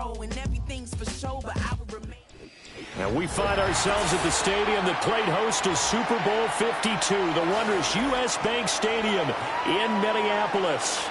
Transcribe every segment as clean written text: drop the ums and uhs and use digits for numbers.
control, and everything's for show, but I would remain. And we find ourselves at the stadium that played host to Super Bowl 52, the wondrous U.S. Bank Stadium in Minneapolis.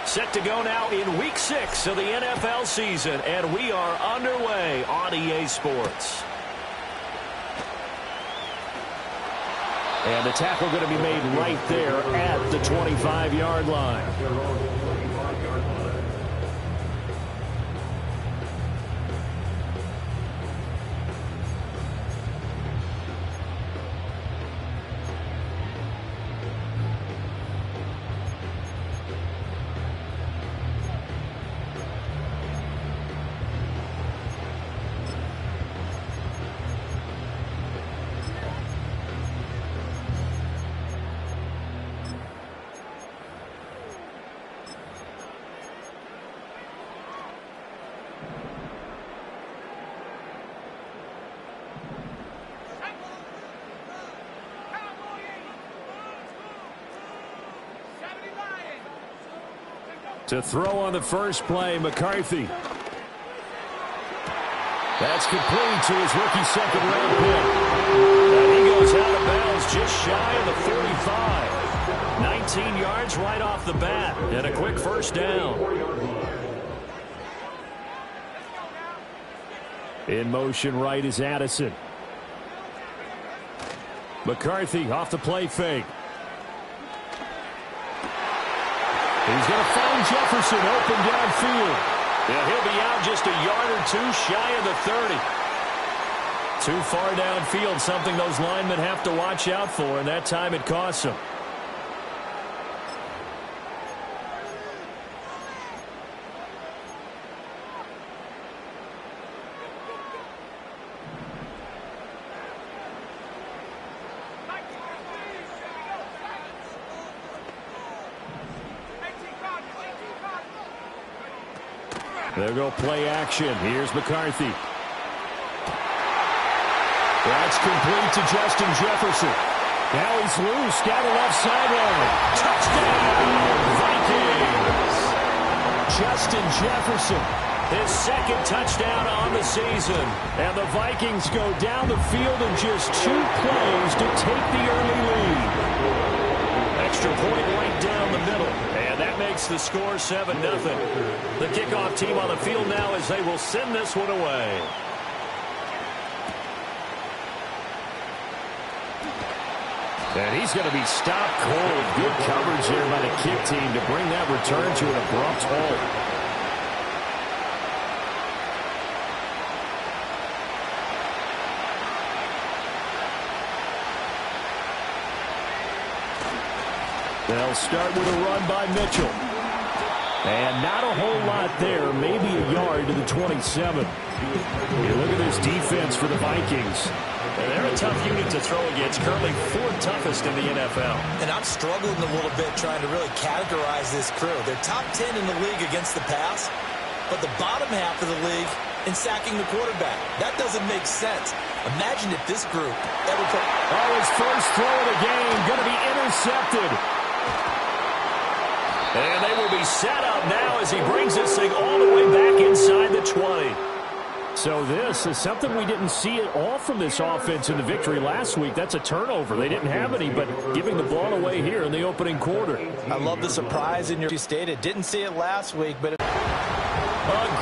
Set to go now in Week 6 of the NFL season, and we are underway on EA Sports. And the tackle going to be made right there at the 25-yard line. To throw on the first play, McCarthy. That's complete to his rookie second-round pick. And he goes out of bounds just shy of the 35. 19 yards right off the bat, and a quick first down. In motion right is Addison. McCarthy off the play fake. He's going to find Jefferson open downfield. And he'll be out just a yard or two shy of the 30. Too far downfield, something those linemen have to watch out for, and that time it costs them. They'll go play action. Here's McCarthy. That's complete to Justin Jefferson. Now he's loose down the left sideline. Touchdown, Vikings! Justin Jefferson, his second touchdown on the season. And the Vikings go down the field in just 2 plays to take the early lead. Extra point right down the middle. And that makes the score 7-0. The kickoff team on the field now as they will send this one away. And he's going to be stopped cold. Good coverage here by the kick team to bring that return to an abrupt halt. They'll start with a run by Mitchell. And not a whole lot there, maybe a yard to the 27. You look at this defense for the Vikings. They're a tough unit to throw against, currently 4th toughest in the NFL. And I'm struggling a little bit trying to really categorize this crew. They're top 10 in the league against the pass, but the bottom half of the league in sacking the quarterback. That doesn't make sense. Imagine if this group ever put... Oh, his first throw of the game going to be intercepted. And they will be set up now as he brings this thing all the way back inside the 20. So this is something we didn't see at all from this offense in the victory last week. That's a turnover. They didn't have any, but giving the ball away here in the opening quarter. I love the surprise in your stated. Didn't see it last week, but... A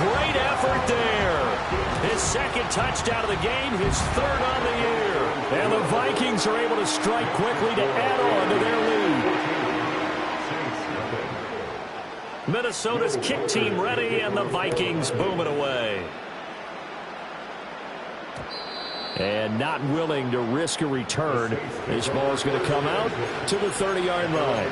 great effort there. His second touchdown of the game, his 3rd on the year. And the Vikings are able to strike quickly to add on to their lead. Minnesota's kick team ready, and the Vikings booming away. And not willing to risk a return. This ball is going to come out to the 30-yard line.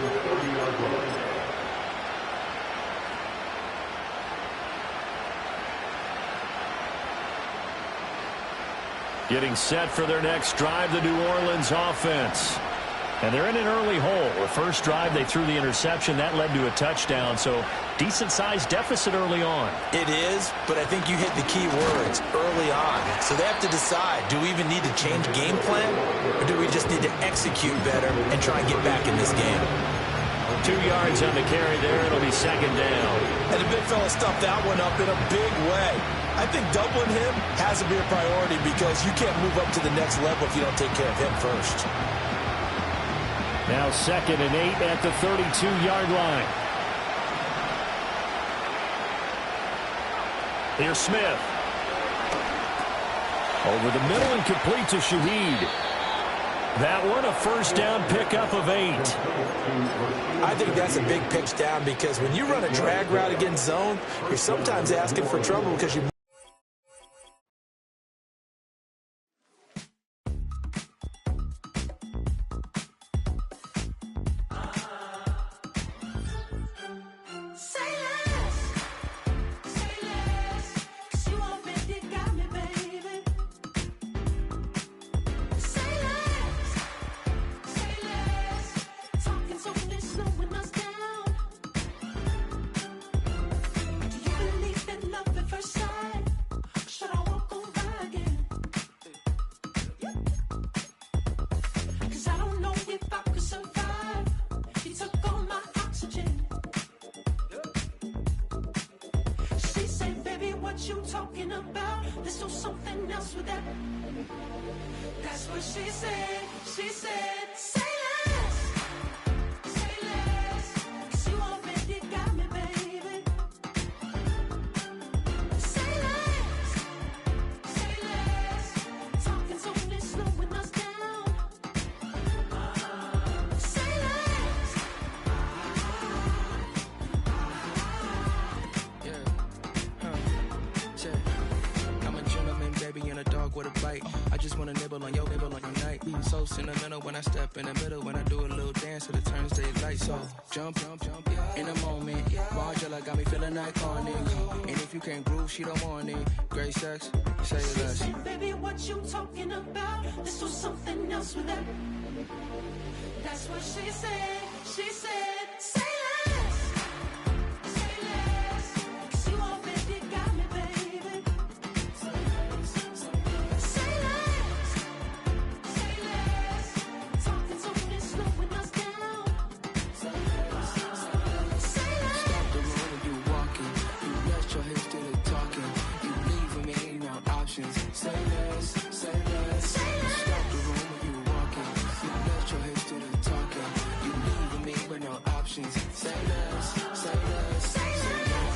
Getting set for their next drive, the New Orleans offense. And they're in an early hole. The first drive, they threw the interception. That led to a touchdown, so decent-sized deficit early on. It is, but I think you hit the key words, early on. So they have to decide, do we even need to change game plan, or do we just need to execute better and try and get back in this game? 2 yards on the carry there. It'll be second down. And the big fella stuffed that one up in a big way. I think doubling him has to be a priority because you can't move up to the next level if you don't take care of him first. Now 2nd and 8 at the 32-yard line. Here's Smith. Over the middle and complete to Shaheed. That one a first down pickup of 8. I think that's a big pitch down because when you run a drag route against zone, you're sometimes asking for trouble because you with a bite. I just wanna nibble on your night. So sentimental when I step in the middle, when I do a little dance, till it turns daylight. So jump, in a moment. Margella got me feeling iconic. And if you can't groove, she don't want it. Great sex, say less. She said, baby, what you talking about? This was something else with that. That's what she said. She said, say less. Say less. 'Cause you already got me, baby. Say less. Say less. Talking so it's slowing us down. Say less. Stop the road when you walking. You rest your hips to the talking. You leaving me no options. Say less. Say less. Stop the road when you walking. You rest your hips to the talking. You leaving me with no options. Say less. Say less. Say less.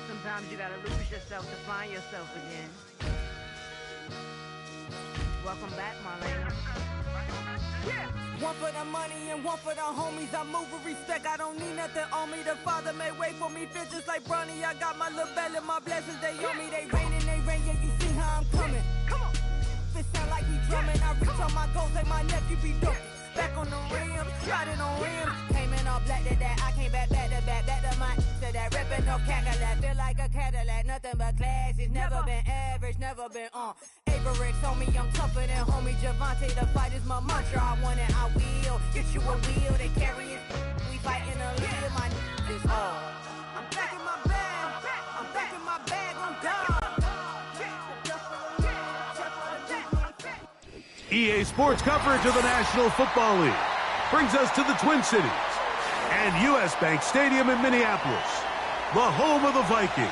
Sometimes you gotta lose yourself to find yourself again. Welcome back, Marlena. Yeah. One for the money and one for the homies. I move with respect, I don't need nothing on me. The Father may wait for me, bitches like Bronny. I got my little belly, my blessings, they on me. They rain, yeah, you see how I'm coming. Come on. It sound like we drumming. I reach on my goals like my nephew be dope. Back on the rim, riding on rims. Came in all black to that, I came back to my, to that ripping no Cadillac. Feel like a Cadillac, nothing but class. It's never been average, never been on. Average told me I'm tougher than homie Javante. The fight is my mantra, I want it, I will. Get you a wheel, they carry it. We fighting a lead, my is all. I'm back in my bag, I'm done. EA Sports coverage of the National Football League brings us to the Twin Cities and U.S. Bank Stadium in Minneapolis, the home of the Vikings.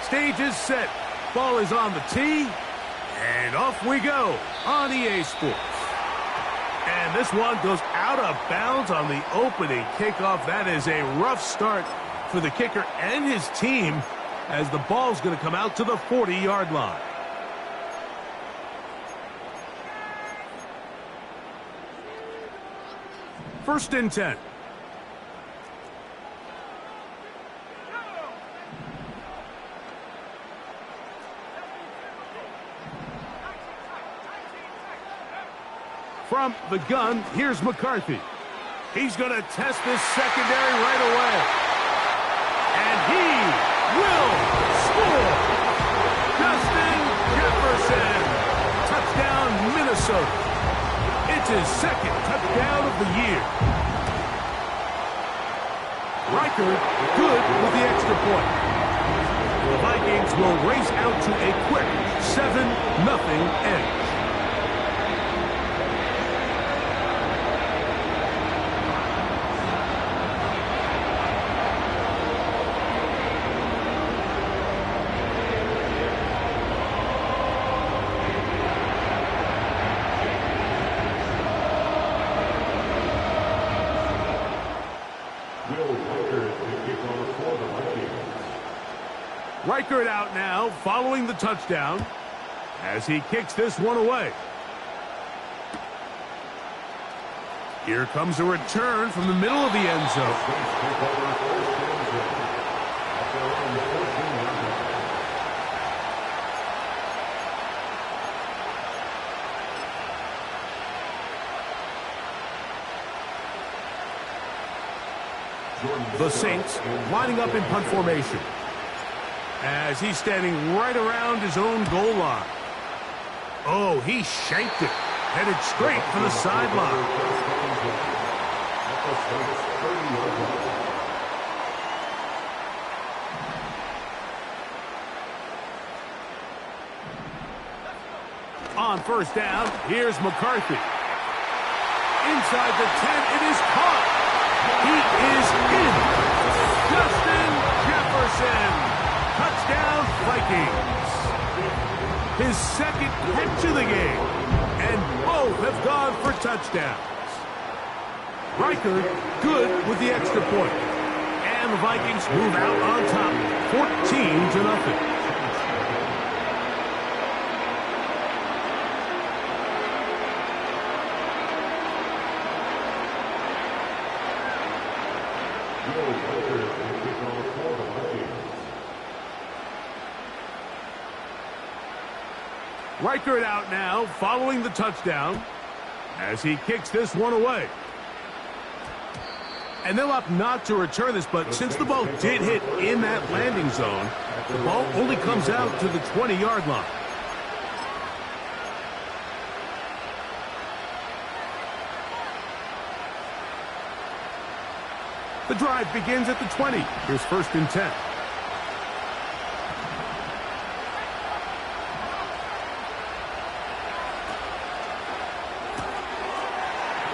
Stage is set. Ball is on the tee. And off we go on EA Sports. And this one goes out of bounds on the opening kickoff. That is a rough start for the kicker and his team as the ball's going to come out to the 40-yard line. First and 10. From the gun, here's McCarthy. He's going to test this secondary right away. And he will score. Justin Jefferson. Touchdown, Minnesota. It's his second touchdown of the year. Riker, good with the extra point. The Vikings will race out to a quick 7-0 edge. Riker out now, following the touchdown, as he kicks this one away. Here comes a return from the middle of the end zone. The Saints lining up in punt formation, as he's standing right around his own goal line. Oh, he shanked it. Headed straight for the sideline. On first down, here's McCarthy. Inside the 10, it is caught. He is in. Justin Jefferson. Touchdown, Vikings. His second catch of the game, and both have gone for touchdowns. Riker, good with the extra point. And the Vikings move out on top, 14-0. Riker it out now, following the touchdown, as he kicks this one away. And they'll opt not to return this, but since the ball did hit in that landing zone, the ball only comes out to the 20-yard line. The drive begins at the 20. Here's first and 10.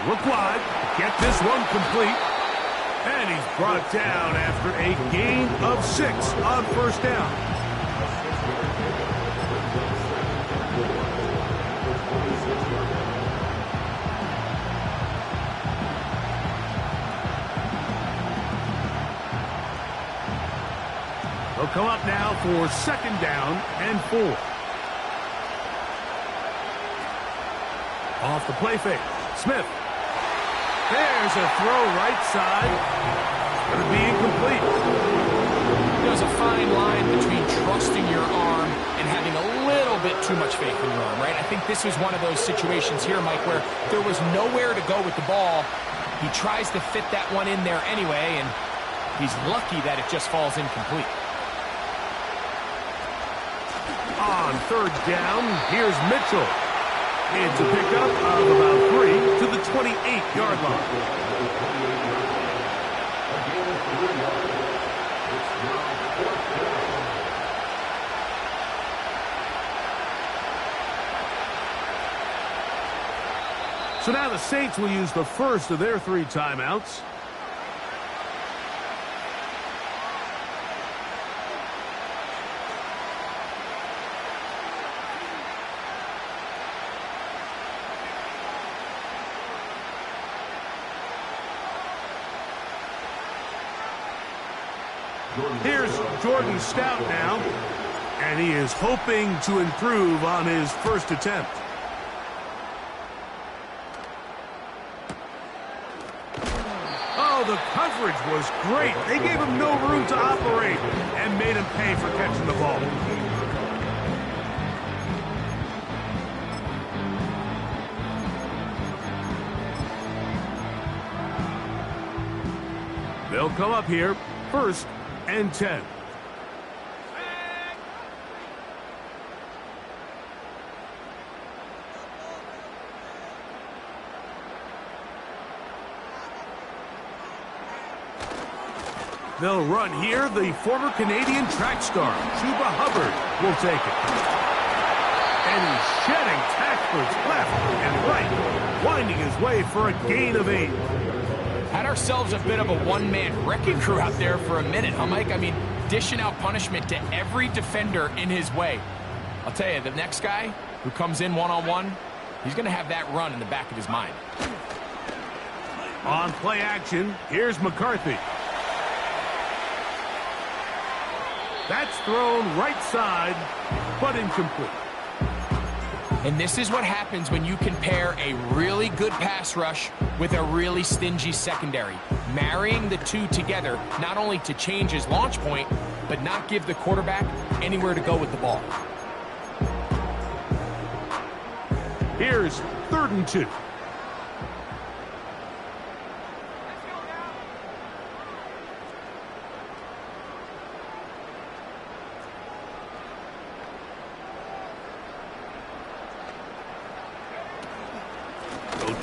Look wide, get this one complete, and he's brought down after a gain of 6 on first down. They'll come up now for second down and 4. Off the play fake, Smith. There's a throw right side. Going to be incomplete. There's a fine line between trusting your arm and having a little bit too much faith in your arm, right? I think this was one of those situations here, Mike, where there was nowhere to go with the ball. He tries to fit that one in there anyway, and he's lucky that it just falls incomplete. On third down, here's Mitchell. It's a pickup of about 3 to the 28-yard line. So now the Saints will use the first of their 3 timeouts. Here's Jordan Stout now, and he is hoping to improve on his first attempt. Oh, the coverage was great. They gave him no room to operate and made him pay for catching the ball. They'll come up here, 1st and 10. They'll run here. The former Canadian track star, Chuba Hubbard, will take it. And he's shedding tacklers left and right, winding his way for a gain of 8. Had ourselves a bit of a one-man wrecking crew out there for a minute, huh, Mike? I mean, dishing out punishment to every defender in his way. I'll tell you, the next guy who comes in one-on-one, he's going to have that run in the back of his mind. On play action, here's McCarthy. That's thrown right side, but incomplete. And this is what happens when you can pair a really good pass rush with a really stingy secondary. Marrying the two together, not only to change his launch point, but not give the quarterback anywhere to go with the ball. Here's 3rd and 2.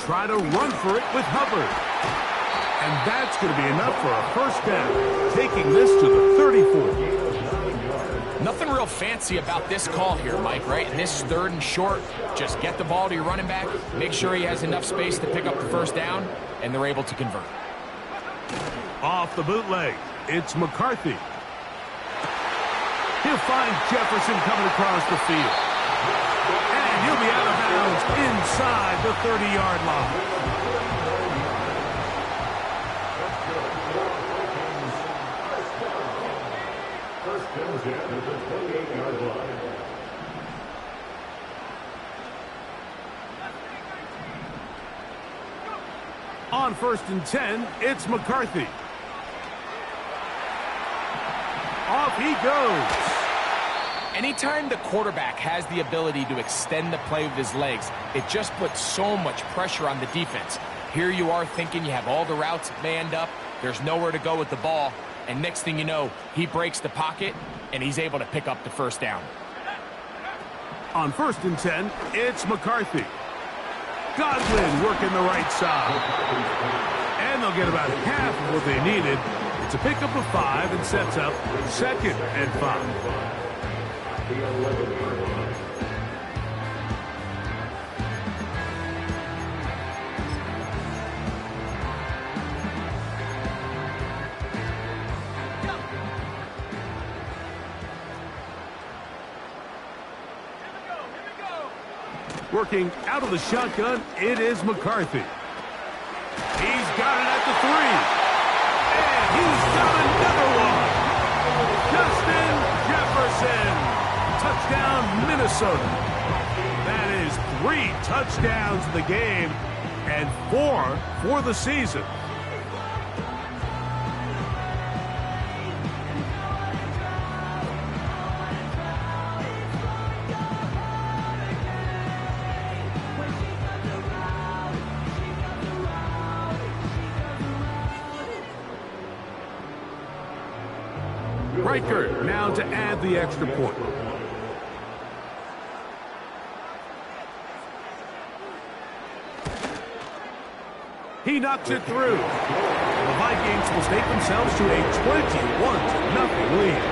Try to run for it with Hubbard. And that's going to be enough for a 1st down, taking this to the 34. Nothing real fancy about this call here, Mike, right? In this 3rd and short, just get the ball to your running back, make sure he has enough space to pick up the 1st down, and they're able to convert. Off the bootleg, it's McCarthy. He'll find Jefferson coming across the field. And he'll be out of bounds inside the 30-yard line. On 1st and 10, it's McCarthy. Off he goes. Anytime the quarterback has the ability to extend the play with his legs, it just puts so much pressure on the defense. Here you are thinking you have all the routes manned up, there's nowhere to go with the ball, and next thing you know, he breaks the pocket, and he's able to pick up the 1st down. On 1st and 10, it's McCarthy. Godwin working the right side. And they'll get about half of what they needed. It's a pickup of 5 and sets up 2nd and 5. Working out of the shotgun, it is McCarthy. He's got it at the 3. And he's got another one. Justin Jefferson. Touchdown, Minnesota. That is 3 touchdowns in the game and 4 for the season. Riker now to add the extra point. He knocks it through. The Vikings will take themselves to a 21-0 lead.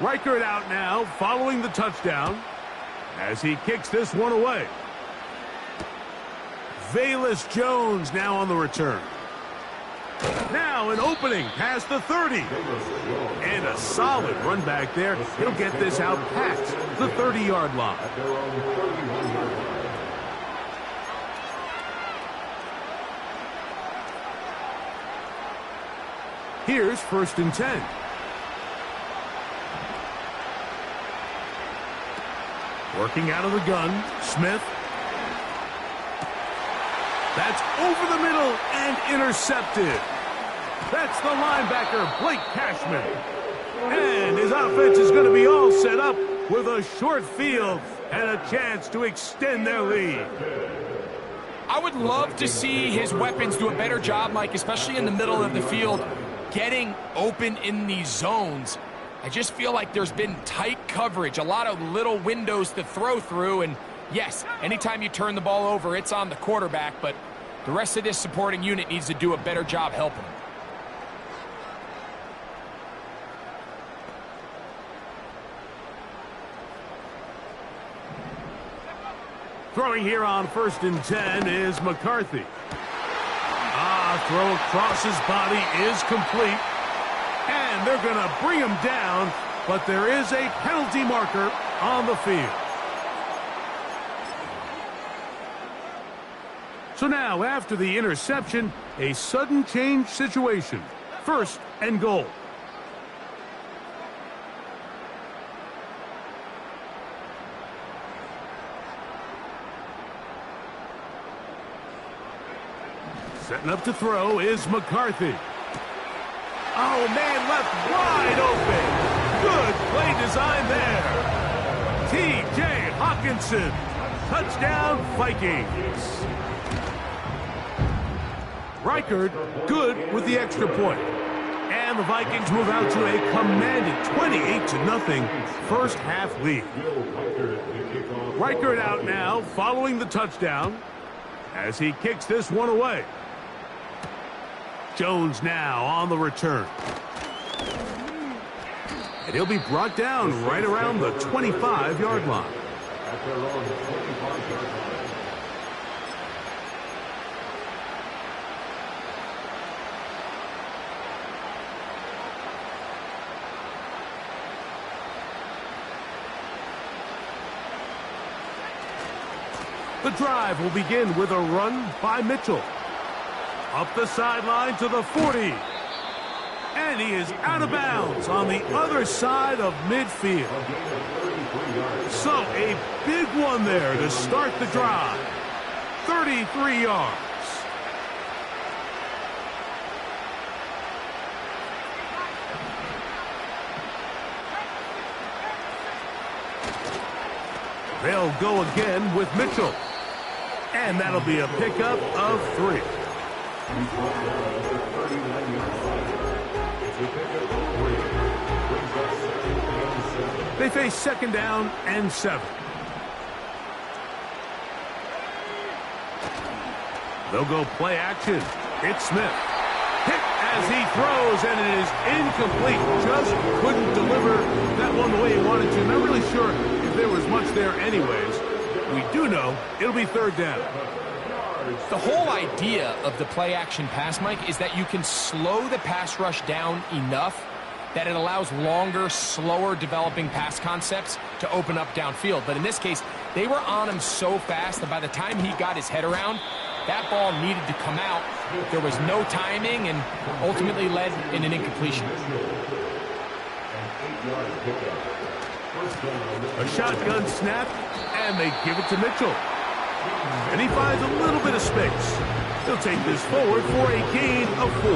Riker out now, following the touchdown, as he kicks this one away. Velus Jones now on the return. Now an opening past the 30. And a solid run back there. He'll get this out past the 30-yard line. Here's 1st and 10. Working out of the gun, Smith. That's over the middle and intercepted. That's the linebacker, Blake Cashman. And his offense is going to be all set up with a short field and a chance to extend their lead. I would love to see his weapons do a better job, Mike, especially in the middle of the field, getting open in these zones. I just feel like there's been tight coverage, a lot of little windows to throw through, and yes, anytime you turn the ball over, it's on the quarterback, but the rest of this supporting unit needs to do a better job helping him. Throwing here on 1st and 10 is McCarthy. Throw across his body is complete. And they're going to bring him down, but there is a penalty marker on the field. So now, after the interception, a sudden change situation. 1st and goal. Setting up to throw is McCarthy. Oh, man, left wide open. Good play design there. T.J. Hawkinson. Touchdown, Vikings. Reichard, good with the extra point. And the Vikings move out to a commanding 28-0 first half lead. Reichard out now following the touchdown as he kicks this one away. Jones now on the return. And he'll be brought down right around the 25-yard line. The drive will begin with a run by Mitchell. Up the sideline to the 40. And he is out of bounds on the other side of midfield. So a big one there to start the drive. 33 yards. They'll go again with Mitchell. And that'll be a pickup of 3. They face 2nd down and 7. They'll go play action. It's Smith. Hit as he throws, and it is incomplete. Just couldn't deliver that one the way he wanted to. Not really sure if there was much there anyways. We do know it'll be 3rd down. The whole idea of the play-action pass, Mike, is that you can slow the pass rush down enough that it allows longer, slower developing pass concepts to open up downfield. But in this case, they were on him so fast that by the time he got his head around, that ball needed to come out. There was no timing and ultimately led in an incompletion. A shotgun snap, and they give it to Mitchell. And he finds a little bit of space. He'll take this forward for a gain of 4.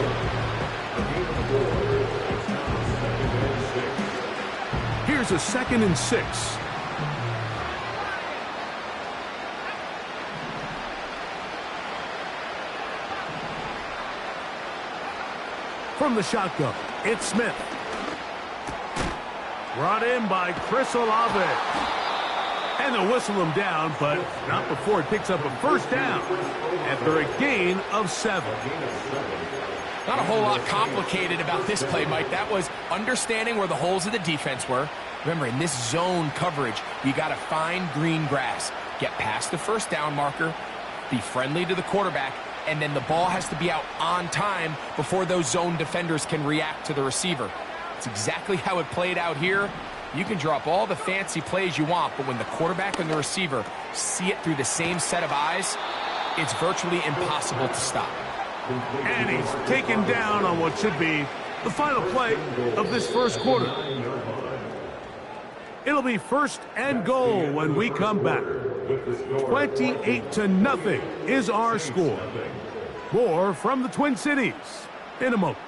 Here's a 2nd and 6. From the shotgun, it's Smith. Brought in by Chris Olave. And they'll whistle him down, but not before it picks up a 1st down after a gain of 7. Not a whole lot complicated about this play, Mike. That was understanding where the holes of the defense were. Remember, in this zone coverage, you got to find green grass. Get past the 1st down marker, be friendly to the quarterback, and then the ball has to be out on time before those zone defenders can react to the receiver. It's exactly how it played out here. You can drop all the fancy plays you want, but when the quarterback and the receiver see it through the same set of eyes, it's virtually impossible to stop. And he's taken down on what should be the final play of this first quarter. It'll be 1st and goal when we come back. 28-0 is our score. More from the Twin Cities in a moment.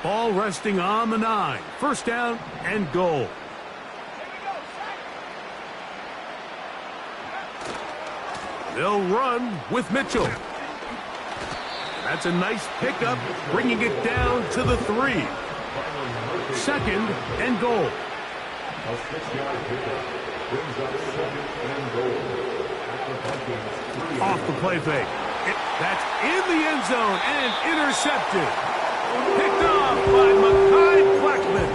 Ball resting on the 9. 1st down and goal. They'll run with Mitchell. That's a nice pickup, bringing it down to the 3. 2nd and goal. Off the play fake. That's in the end zone and intercepted. Picked off by Mekhi Blackman.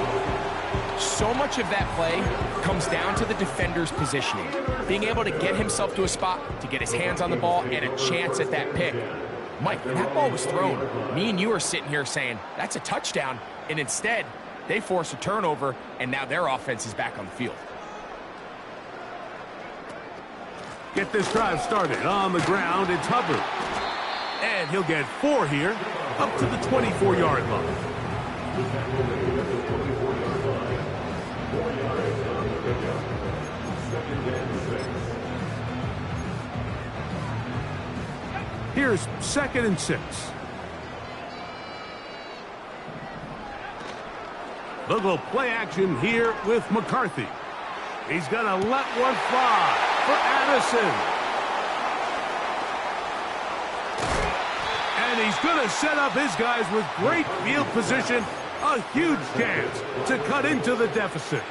So much of that play comes down to the defender's positioning. Being able to get himself to a spot, to get his hands on the ball, and a chance at that pick. Mike, when that ball was thrown, me and you are sitting here saying, that's a touchdown. And instead, they force a turnover, and now their offense is back on the field. Get this drive started on the ground. It's Hubbard. And he'll get 4 here, up to the 24-yard line. Here's 2nd and 6. They'll go play action here with McCarthy. He's going to let one fly for Addison. And he's going to set up his guys with great field position. A huge chance to cut into the deficit.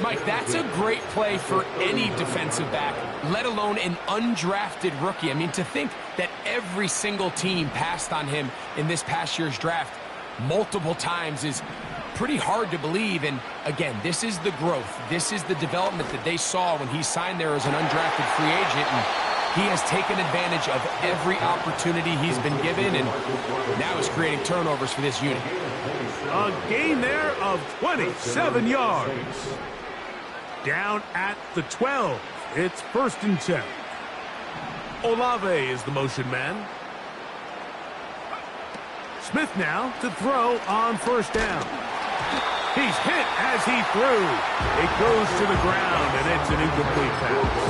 Mike, that's a great play for any defensive back, let alone an undrafted rookie. I mean, to think that every single team passed on him in this past year's draft multiple times is pretty hard to believe. And again, this is the growth. This is the development that they saw when he signed there as an undrafted free agent. And he has taken advantage of every opportunity he's been given, and now is creating turnovers for this unit. A gain there of 27 yards. Down at the 12. It's 1st and 10. Olave is the motion man. Smith now to throw on 1st down. He's hit as he threw. It goes to the ground, and it's an incomplete pass.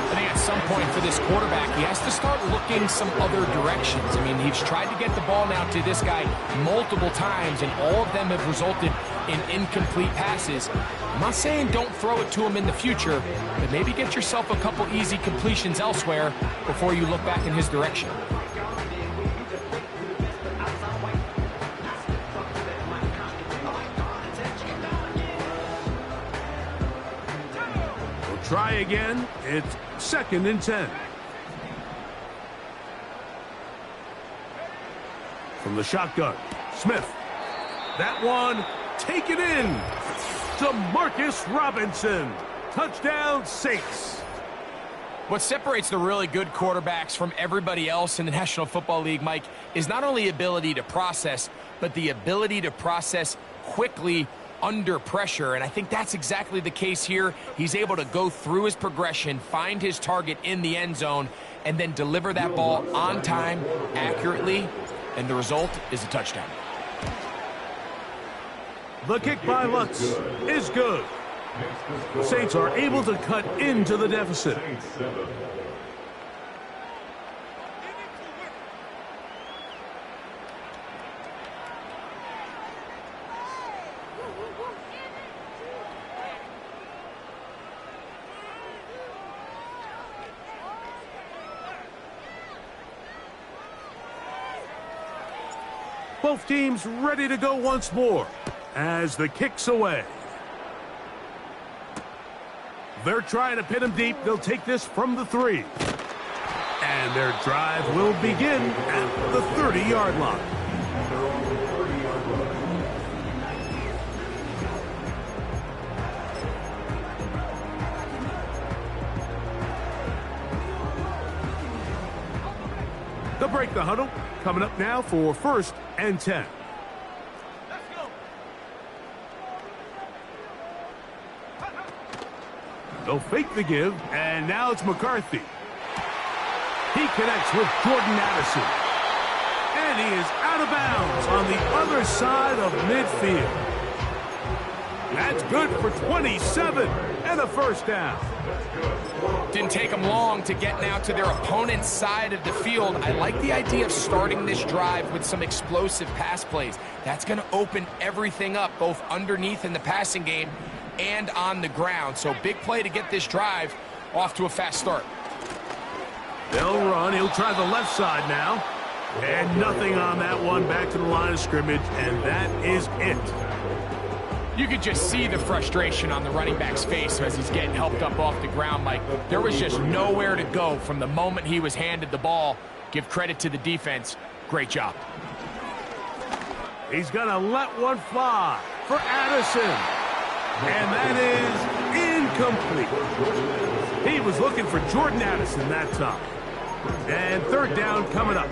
I think at some point for this quarterback, he has to start looking some other directions. I mean, he's tried to get the ball now to this guy multiple times, and all of them have resulted in incomplete passes. I'm not saying don't throw it to him in the future, but maybe get yourself a couple easy completions elsewhere before you look back in his direction. Try again. It's 2nd and 10. From the shotgun, Smith. That one taken in. Demarcus Robinson. Touchdown, Saints. What separates the really good quarterbacks from everybody else in the National Football League, Mike, is not only ability to process, but the ability to process quickly under pressure, and I think that's exactly the case here. He's able to go through his progression, find his target in the end zone, and then deliver that ball on time, accurately, and the result is a touchdown. The kick by Lutz is good. The Saints are able to cut into the deficit. Both teams ready to go once more as the kick's away. They're trying to pin him deep. They'll take this from the 3. And their drive will begin at the 30-yard line. They'll break the huddle. Coming up now for 1st and 10. They'll fake the give, and now it's McCarthy. He connects with Jordan Addison. And he is out of bounds on the other side of midfield. That's good for 27 and a first down. Didn't take them long to get now to their opponent's side of the field. I like the idea of starting this drive with some explosive pass plays. That's going to open everything up, both underneath in the passing game and on the ground. So big play to get this drive off to a fast start. They'll run. He'll try the left side now. And nothing on that one. Back to the line of scrimmage, and that is it. You could just see the frustration on the running back's face as he's getting helped up off the ground. Like, there was just nowhere to go from the moment he was handed the ball. Give credit to the defense. Great job. He's going to let one fly for Addison. And that is incomplete. He was looking for Jordan Addison that time. And 3rd down coming up.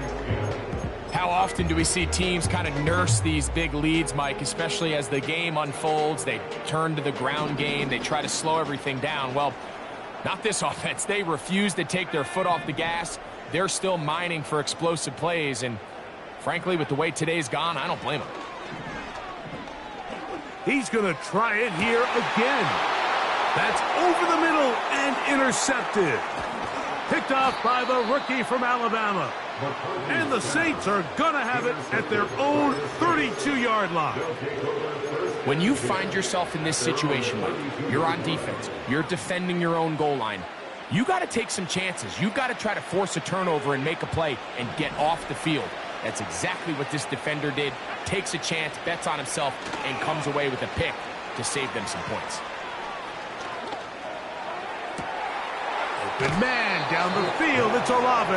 How often do we see teams kind of nurse these big leads, Mike, especially as the game unfolds? They turn to the ground game. They try to slow everything down. Well, not this offense. They refuse to take their foot off the gas. They're still mining for explosive plays. And frankly, with the way today's gone, I don't blame them. He's going to try it here again. That's over the middle and intercepted. Picked off by the rookie from Alabama. And the Saints are going to have it at their own 32-yard line. When you find yourself in this situation, Mike, you're on defense, you're defending your own goal line, you got to take some chances. You've got to try to force a turnover and make a play and get off the field. That's exactly what this defender did. Takes a chance, bets on himself, and comes away with a pick to save them some points. Open man down the field. It's Olave.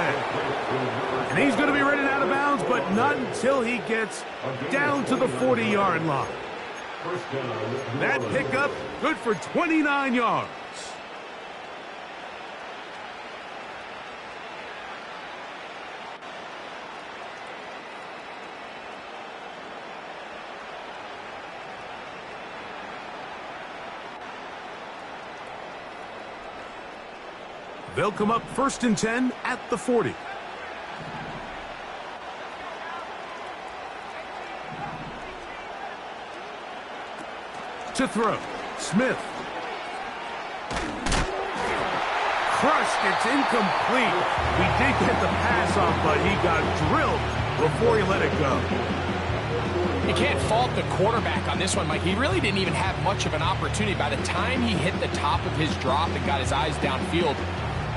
And he's going to be running out of bounds, but not until he gets down to the 40-yard line. That pickup, good for 29 yards. They'll come up 1st and 10 at the 40. To throw, Smith. Crushed, it's incomplete. We did get the pass off, but he got drilled before he let it go. You can't fault the quarterback on this one, Mike. He really didn't even have much of an opportunity. By the time he hit the top of his drop and got his eyes downfield,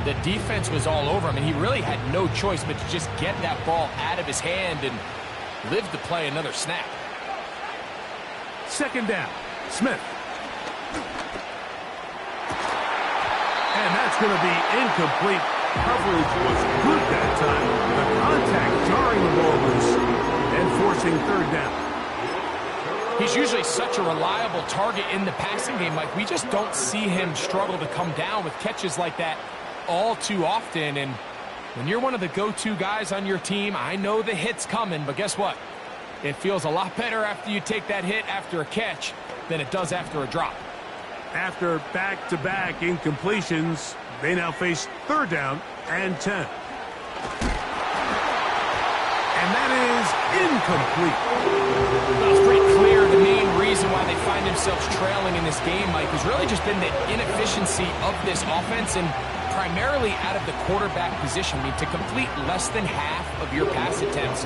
the defense was all over him, and he really had no choice but to just get that ball out of his hand and live to play another snap. 2nd down, Smith. And that's going to be incomplete. Coverage was good that time. The contact jarring the ball loose and forcing 3rd down. He's usually such a reliable target in the passing game. Like, we just don't see him struggle to come down with catches like that all too often. And when you're one of the go-to guys on your team, I know the hit's coming, but guess what? It feels a lot better after you take that hit after a catch than it does after a drop. After back-to-back incompletions, they now face 3rd down and 10. And that is incomplete. Well, it's pretty clear the main reason why they find themselves trailing in this game, Mike, has really just been the inefficiency of this offense and primarily out of the quarterback position. I mean, to complete less than half of your pass attempts,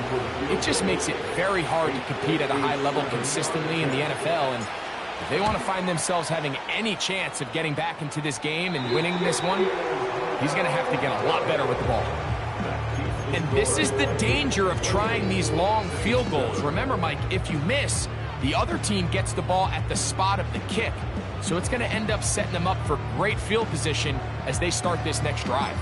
it just makes it very hard to compete at a high level consistently in the NFL. And if they want to find themselves having any chance of getting back into this game and winning this one, he's going to have to get a lot better with the ball. And this is the danger of trying these long field goals. Remember, Mike, if you miss, the other team gets the ball at the spot of the kick. So it's going to end up setting them up for great field position as they start this next drive.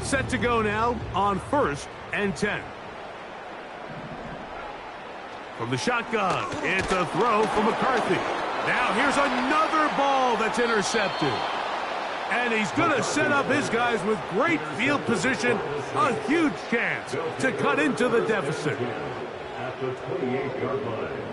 Set to go now on 1st and 10. From the shotgun, it's a throw for McCarthy. Now here's another ball that's intercepted. And he's going to set up his guys with great field position. A huge chance to cut into the deficit. At the 28-yard line.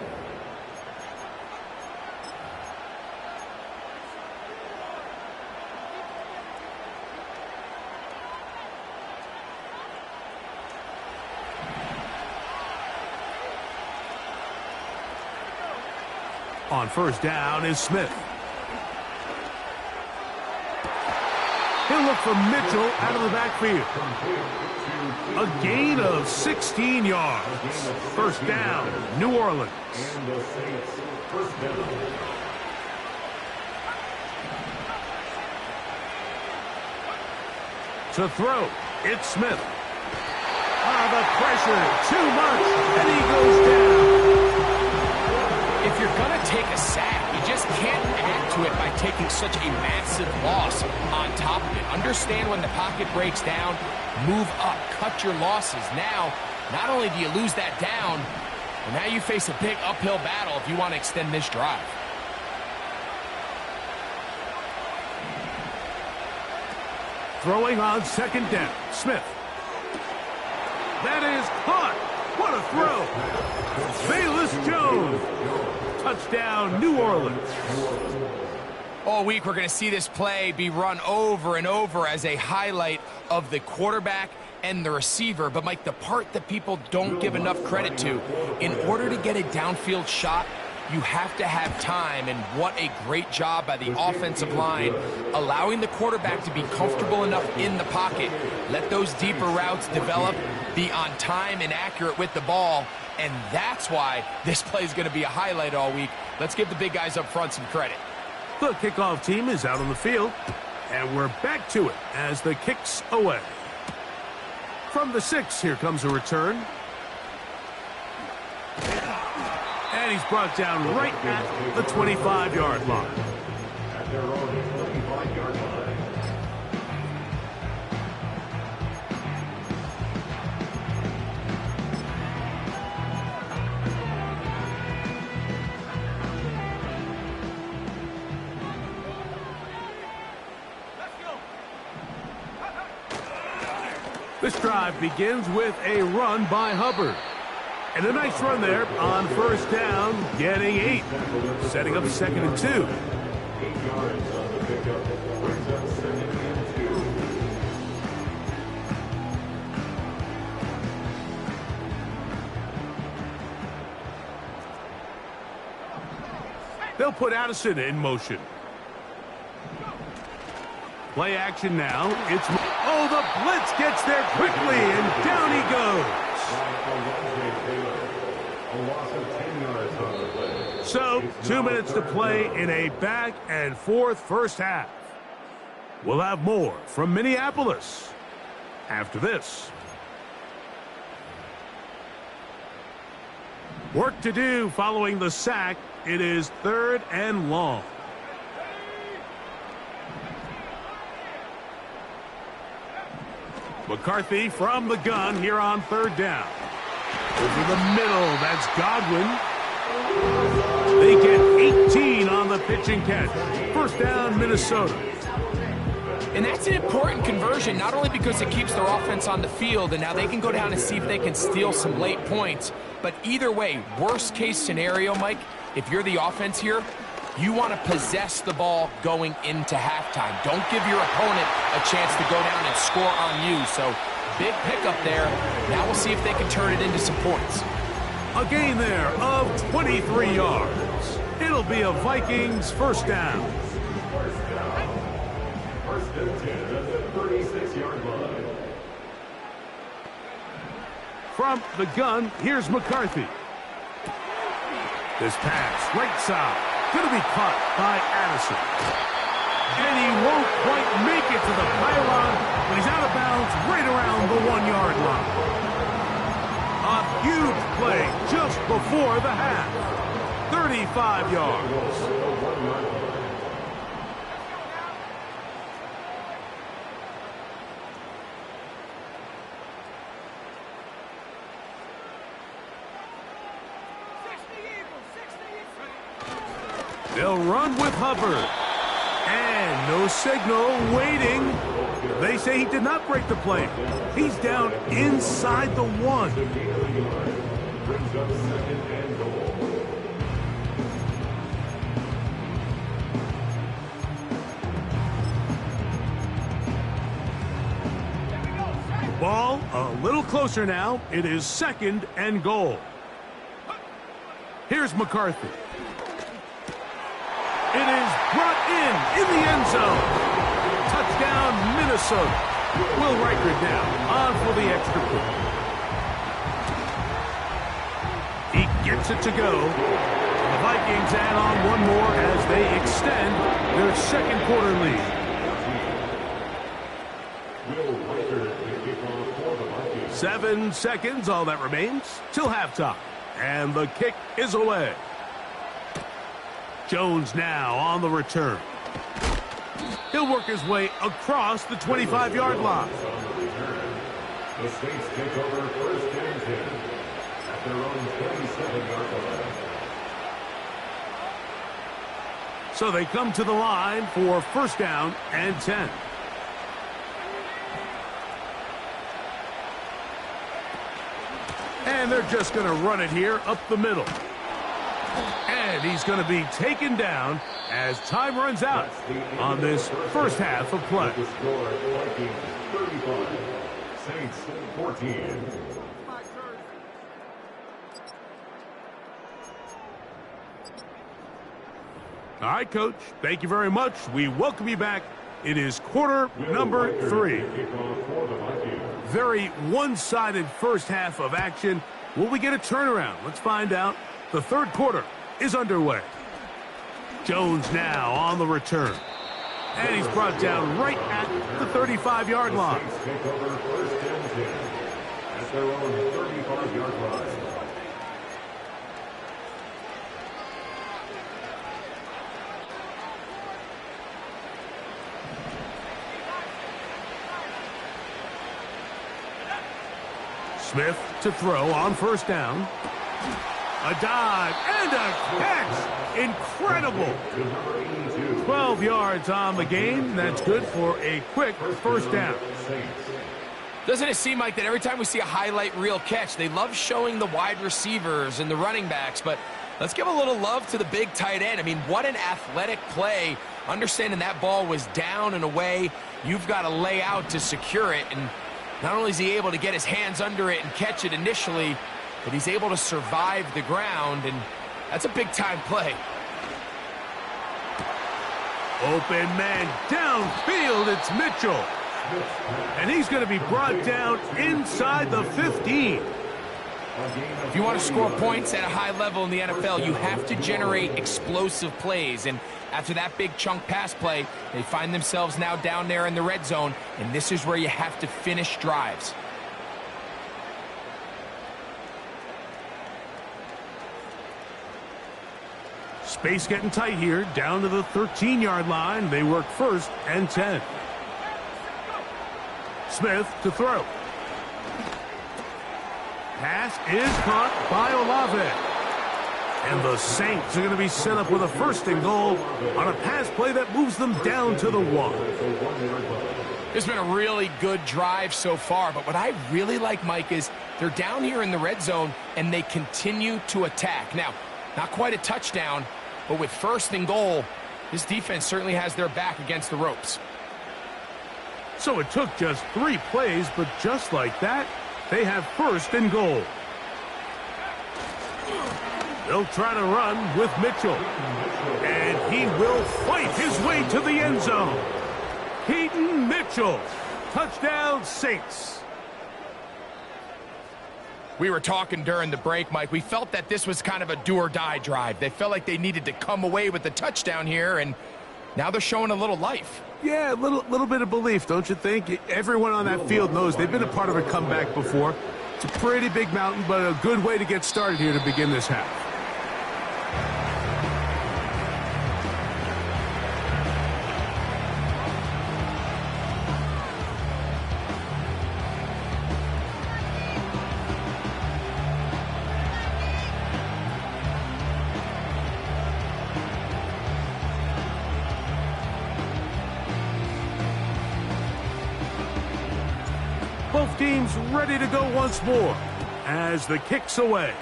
On 1st down is Smith. He'll look for Mitchell out of the backfield. A gain of 16 yards. 1st down, New Orleans. And the Saints, 1st down. To throw, it's Smith. The pressure, too much, and he goes down. If you're going to take a sack, you just can't add to it by taking such a massive loss on top of it. Understand when the pocket breaks down, move up, cut your losses. Now, not only do you lose that down, but now you face a big uphill battle if you want to extend this drive. Throwing on 2nd down, Smith. That is caught. What a throw. Bayless Jones. Touchdown, New Orleans. All week, we're going to see this play be run over and over as a highlight of the quarterback and the receiver. But, Mike, the part that people don't give enough credit to, in order to get a downfield shot, you have to have time, and what a great job by the offensive line, allowing the quarterback to be comfortable enough in the pocket, let those deeper routes develop, be on time and accurate with the ball, and that's why this play is going to be a highlight all week. Let's give the big guys up front some credit. The kickoff team is out on the field, and we're back to it as the kick's away. From the 6, here comes a return. And he's brought down right at the 25-yard line. At their own 25-yard line. This drive begins with a run by Hubbard. And a nice run there on 1st down, getting 8. Setting up 2nd and 2. 8 yards on the pickup. Brings up 2nd and 2. They'll put Addison in motion. Play action now. It's the blitz gets there quickly, and down he goes. A loss of 10 yards on the play. So, 2 minutes to play in a back and forth first half. We'll have more from Minneapolis after this. Work to do following the sack. It is 3rd and long. McCarthy from the gun here on 3rd down. Over the middle, that's Godwin. They get 18 on the pitch and catch. 1st down, Minnesota. And that's an important conversion, not only because it keeps their offense on the field, and now they can go down and see if they can steal some late points. But either way, worst case scenario, Mike, if you're the offense here, you want to possess the ball going into halftime. Don't give your opponent a chance to go down and score on you. So, big pickup there. Now we'll see if they can turn it into some points. A gain there of 23 yards. It'll be a Vikings 1st down. 1st and 10 at the 36-yard line. From the gun, here's McCarthy. This pass, right side. Going to be caught by Addison. And he won't quite make it to the pylon, but he's out of bounds right around the 1-yard line. A huge play just before the half. 35 yards. They'll run with Hubbard. And no signal, waiting. They say he did not break the play. He's down inside the 1. Ball a little closer now. It is 2nd and goal. Here's McCarthy. It is brought in the end zone. Touchdown, Minnesota. Will Riker down on for the extra point. He gets it to go. The Vikings add on one more as they extend their 2nd quarter lead. 7 seconds, all that remains, till halftime. And the kick is away. Jones now on the return. He'll work his way across the 25-yard line. The Saints take over 1st and 10 at their own 27-yard line. So they come to the line for 1st down and 10. And they're just going to run it here up the middle. And he's going to be taken down as time runs out on this first half of play. The score, Vikings 35, Saints 14. All right, Coach. Thank you very much. We welcome you back. It is quarter number 3. Very one-sided first half of action. Will we get a turnaround? Let's find out. The 3rd quarter is underway. Jones now on the return. And he's brought down right at the 35-yard line. Take over 1st and 10 at their own 35-yard line. Smith to throw on 1st down. A dive and a catch. Incredible. 12 yards on the game. That's good for a quick 1st down. Doesn't it seem like that every time we see a highlight reel catch, they love showing the wide receivers and the running backs, but let's give a little love to the big tight end. I mean, what an athletic play. Understanding that ball was down and away, you've got to lay out to secure it, and not only is he able to get his hands under it and catch it initially, but he's able to survive the ground, and that's a big-time play. Open man downfield, it's Mitchell. And he's going to be brought down inside the 15. If you want to score points at a high level in the NFL, you have to generate explosive plays. And after that big chunk pass play, they find themselves now down there in the red zone, and this is where you have to finish drives. Space getting tight here, down to the 13-yard line. They work 1st and 10. Smith to throw. Pass is caught by Olave. And the Saints are going to be set up with a 1st and goal on a pass play that moves them down to the 1. It's been a really good drive so far, but what I really like, Mike, is they're down here in the red zone and they continue to attack. Now, not quite a touchdown, but with 1st and goal, this defense certainly has their back against the ropes. So it took just 3 plays, but just like that, they have 1st and goal. They'll try to run with Mitchell. And he will fight his way to the end zone. Keaton Mitchell. Touchdown, Saints. We were talking during the break, Mike. We felt that this was kind of a do-or-die drive. They felt like they needed to come away with the touchdown here, and now they're showing a little life. Yeah, a little bit of belief, don't you think? Everyone on that field knows they've been a part of a comeback before. It's a pretty big mountain, but a good way to get started here to begin this half. Both teams ready to go once more as the kick's away.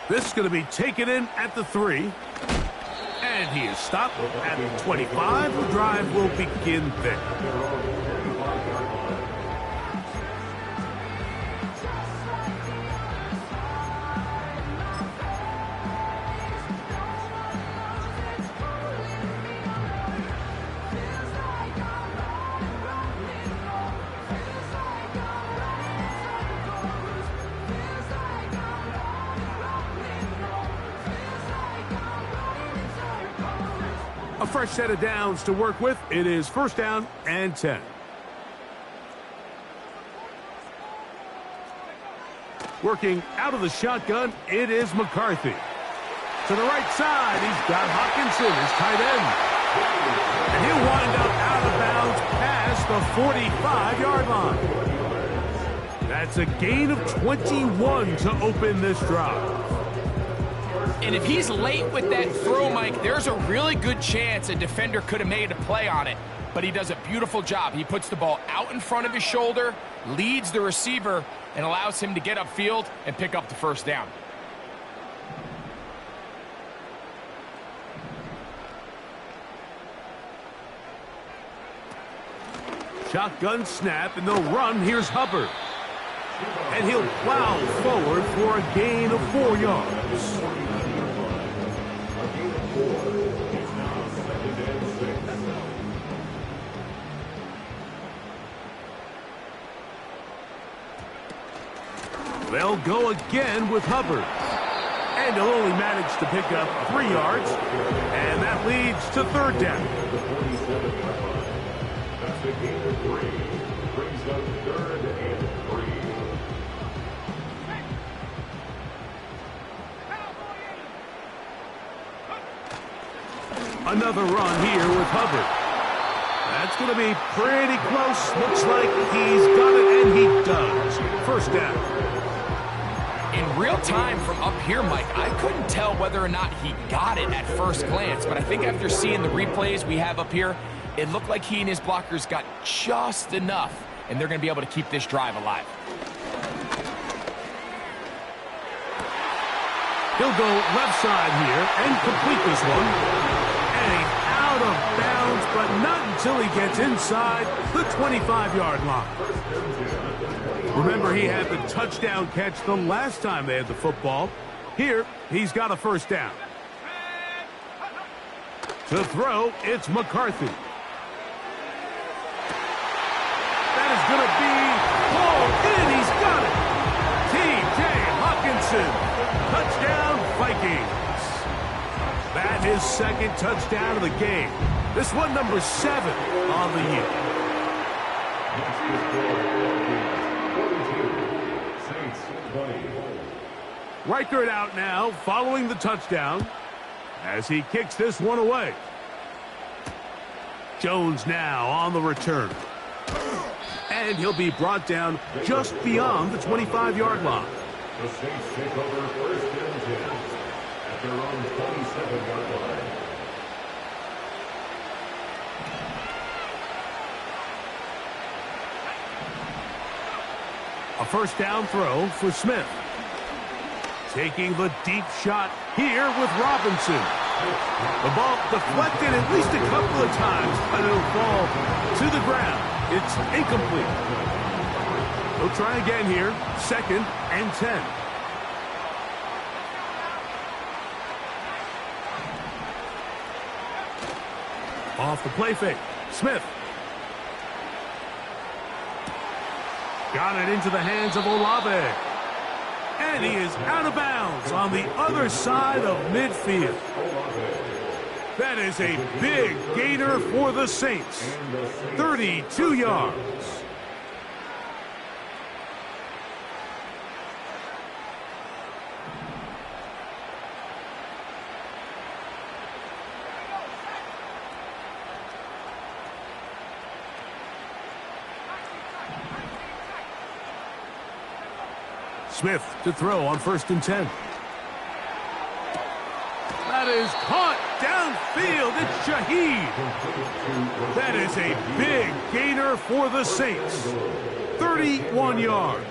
This is going to be taken in at the 3. And he is stopped at the 25. The drive will begin there. A fresh set of downs to work with. It is first down and 10. Working out of the shotgun, it is McCarthy. To the right side, he's got Hawkinson, his tight end. And he'll wind up out of bounds past the 45-yard line. That's a gain of 21 to open this drive. And if he's late with that throw, Mike, there's a really good chance a defender could have made a play on it. But he does a beautiful job. He puts the ball out in front of his shoulder, leads the receiver, and allows him to get upfield and pick up the first down. Shotgun snap, and they'll run. Here's Hubbard. And he'll plow forward for a gain of 4 yards. They'll go again with Hubbard. And he'll only manage to pick up 3 yards. And that leads to third down. That's the gain of 3. Brings up 3rd and 3. Another run here with Hubbard. That's going to be pretty close. Looks like he's got it, and he does. First down. In real time from up here, Mike, I couldn't tell whether or not he got it at first glance, but I think after seeing the replays we have up here, it looked like he and his blockers got just enough, and they're going to be able to keep this drive alive. He'll go left side here and complete this one. And he's out of bounds, but not until he gets inside the 25-yard line. Remember, he had the touchdown catch the last time they had the football. Here, he's got a first down. To throw, it's McCarthy. That is going to be pulled in. He's got it. T.J. Hawkinson. Touchdown, Vikings. That is second touchdown of the game. This one number 7 on the year. Reichert out now following the touchdown as he kicks this one away. Jones now on the return. And he'll be brought down just beyond the 25-yard line. The Saints take over first and 10 at their own 27-yard line. A first down throw for Smith. Taking the deep shot here with Robinson. The ball deflected at least a couple of times, but it'll fall to the ground. It's incomplete. He'll try again here. Second and 10. Off the play fake. Smith. Got it into the hands of Olave. And he is out of bounds on the other side of midfield. That is a big gainer for the Saints. 32 yards. Smith to throw on first and 10. That is caught downfield. It's Shaheed. That is a big gainer for the Saints. 31 yards.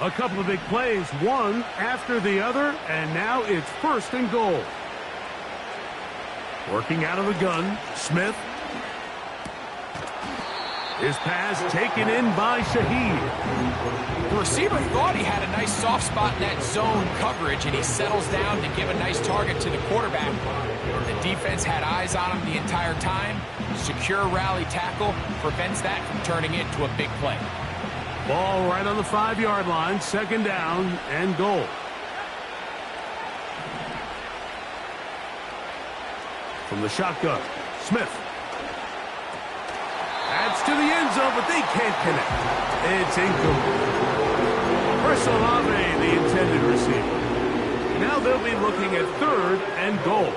A couple of big plays, one after the other, and now it's 1st and goal. Working out of the gun, Smith. His pass taken in by Shaheed. The receiver thought he had a nice soft spot in that zone coverage, and he settles down to give a nice target to the quarterback. The defense had eyes on him the entire time. Secure rally tackle prevents that from turning into a big play. Ball right on the 5-yard line, 2nd down and goal. From the shotgun, Smith. Adds to the end zone, but they can't connect. It's incomplete. Olave, the intended receiver. Now they'll be looking at 3rd and goal.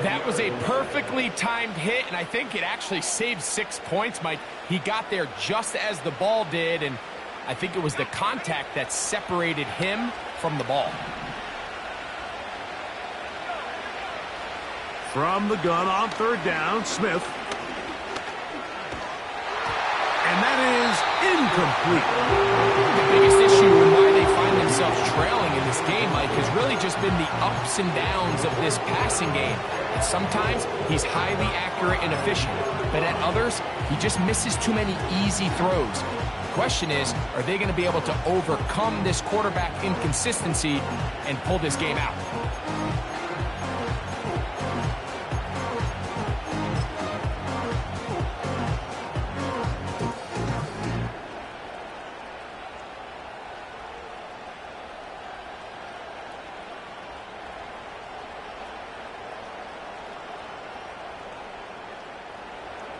That was a perfectly timed hit, and I think it actually saved 6 points, Mike. He got there just as the ball did, and I think it was the contact that separated him from the ball. From the gun on 3rd down, Smith. And that is incomplete. The biggest issue and why they find themselves trailing in this game, Mike, has really just been the ups and downs of this passing game. And sometimes he's highly accurate and efficient, but at others, he just misses too many easy throws. The question is, are they going to be able to overcome this quarterback inconsistency and pull this game out?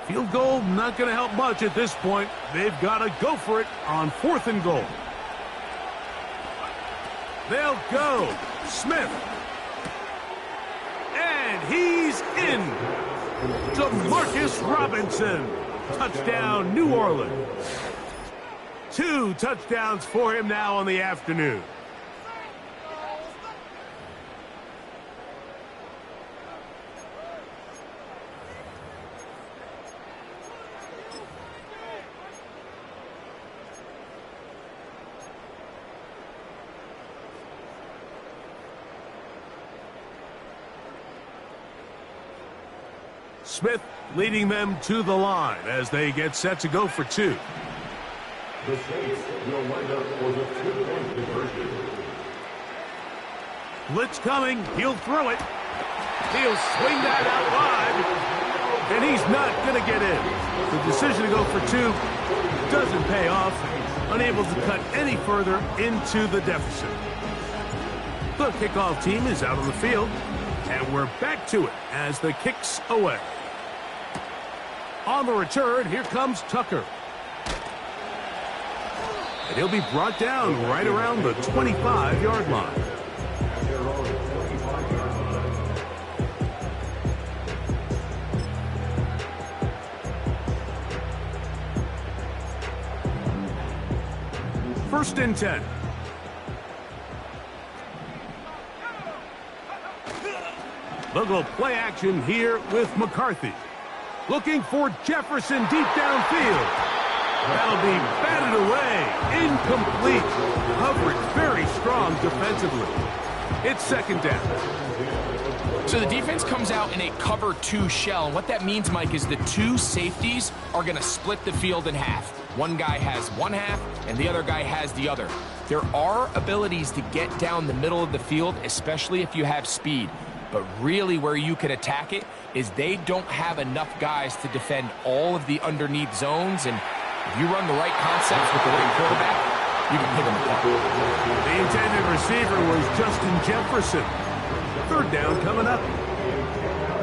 Field goal not going to help much at this point. They've got to go for it on 4th and goal. They'll go. Smith. And he's in. DeMarcus Robinson. Touchdown, New Orleans. 2 touchdowns for him now on the afternoon. Smith leading them to the line as they get set to go for 2. The Saints will line up for the 2-point conversion. Blitz coming. He'll throw it. He'll swing that out wide. And he's not going to get in. The decision to go for 2 doesn't pay off. Unable to cut any further into the deficit. The kickoff team is out on the field. And we're back to it as the kick's away. On the return, here comes Tucker. And he'll be brought down right around the 25-yard line. First and 10. They'll go play action here with McCarthy. Looking for Jefferson deep downfield. That'll be batted away. Incomplete. Coverage very strong defensively. It's 2nd down. So the defense comes out in a cover 2 shell. And what that means, Mike, is the 2 safeties are going to split the field in half. One guy has one half, and the other guy has the other. There are abilities to get down the middle of the field, especially if you have speed. But really where you can attack it is they don't have enough guys to defend all of the underneath zones. And if you run the right concepts with the right quarterback, you can pick them apart. The intended receiver was Justin Jefferson. 3rd down coming up.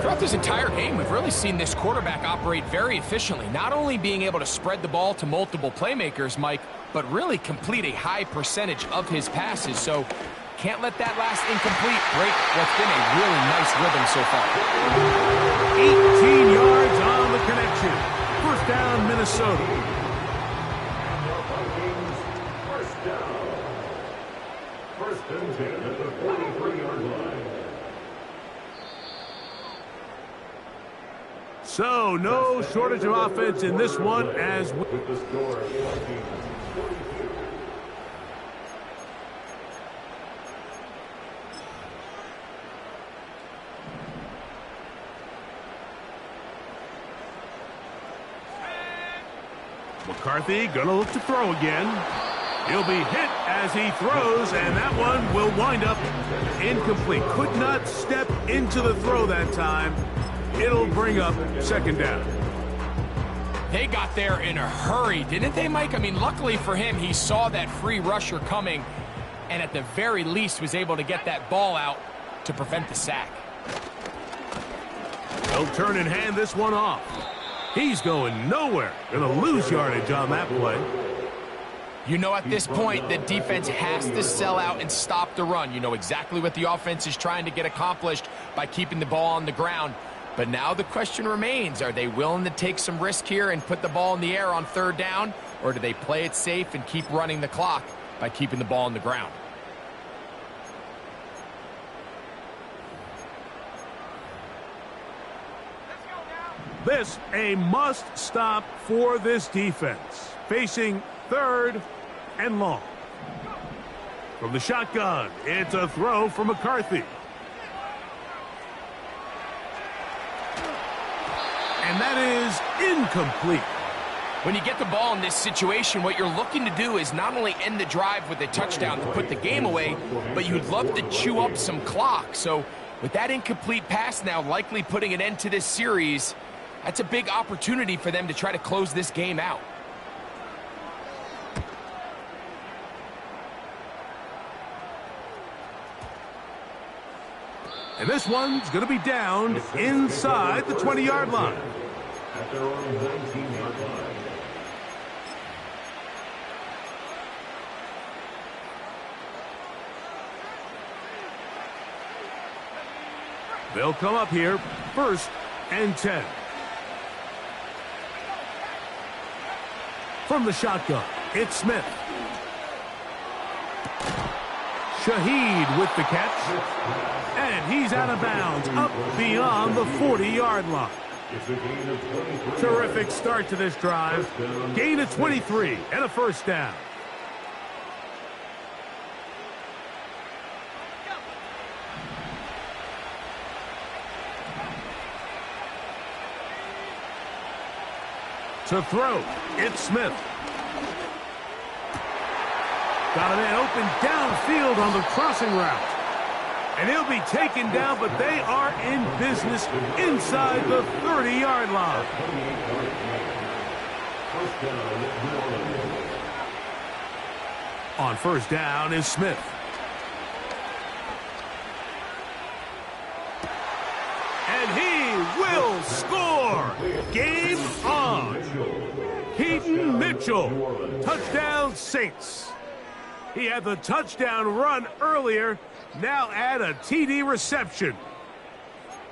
Throughout this entire game, we've really seen this quarterback operate very efficiently, not only being able to spread the ball to multiple playmakers, Mike, but really complete a high percentage of his passes. So can't let that last incomplete break what's been a really nice rhythm so far. 18 yards on the connection. 1st down, Minnesota. First down. 1st and 10 at the 43-yard line. So, no shortage of offense in this one as well. McCarthy gonna look to throw again. He'll be hit as he throws, and that one will wind up incomplete. Could not step into the throw that time. It'll bring up second down. They got there in a hurry, didn't they, Mike? I mean, luckily for him, he saw that free rusher coming, and at the very least was able to get that ball out to prevent the sack. They'll turn and hand this one off. He's going nowhere. Gonna lose yardage on that play. You know, at this point, the defense has to sell out and stop the run. You know exactly what the offense is trying to get accomplished by keeping the ball on the ground. But now the question remains, are they willing to take some risk here and put the ball in the air on third down? Or do they play it safe and keep running the clock by keeping the ball on the ground? This a must stop for this defense. Facing third and long. From the shotgun, it's a throw for McCarthy. And that is incomplete. When you get the ball in this situation, what you're looking to do is not only end the drive with a touchdown to put the game away, but you'd love to chew up some clock. So with that incomplete pass now likely putting an end to this series, that's a big opportunity for them to try to close this game out. And this one's going to be down inside the 20-yard line. At their own 19-yard line. They'll come up here, 1st and 10. From the shotgun, it's Smith. Shaheed with the catch. And he's out of bounds, up beyond the 40-yard line. Terrific start to this drive. Gain of 23 and a first down. To throw, it's Smith. Got a man open downfield on the crossing route. And he'll be taken down, but they are in business inside the 30-yard line. On first down is Smith. And he will score. Game on. Keaton Mitchell. Touchdown Saints. He had the touchdown run earlier. Now add a TD reception.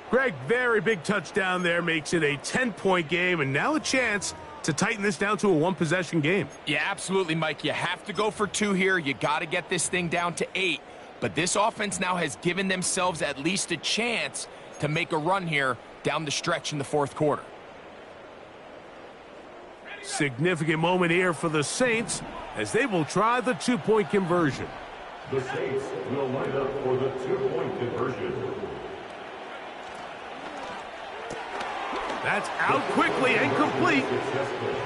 Greg, very big touchdown there, makes it a 10-point game, and now a chance to tighten this down to a one-possession game. Yeah, absolutely, Mike. You have to go for 2 here. You got to get this thing down to 8. But this offense now has given themselves at least a chance to make a run here down the stretch in the 4th quarter. Significant moment here for the Saints as they will try the 2-point conversion. The Saints will line up for the 2-point conversion. That's out quickly and complete.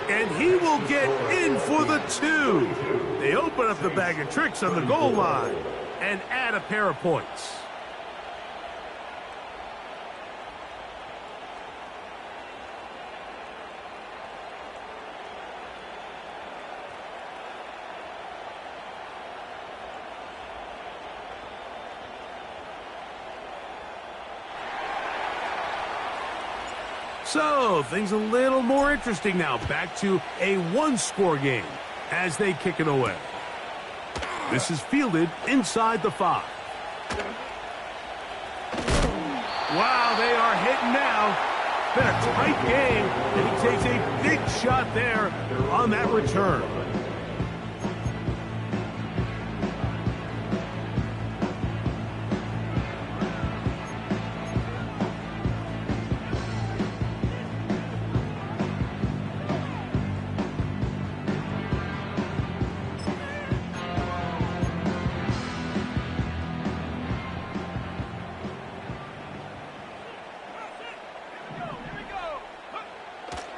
And he will get in for the 2. They open up the bag of tricks on the goal line and add a pair of points. So, things a little more interesting now. Back to a 1-score game as they kick it away. This is fielded inside the 5. Wow, they are hitting now. Been a tight game, and he takes a big shot there on that return.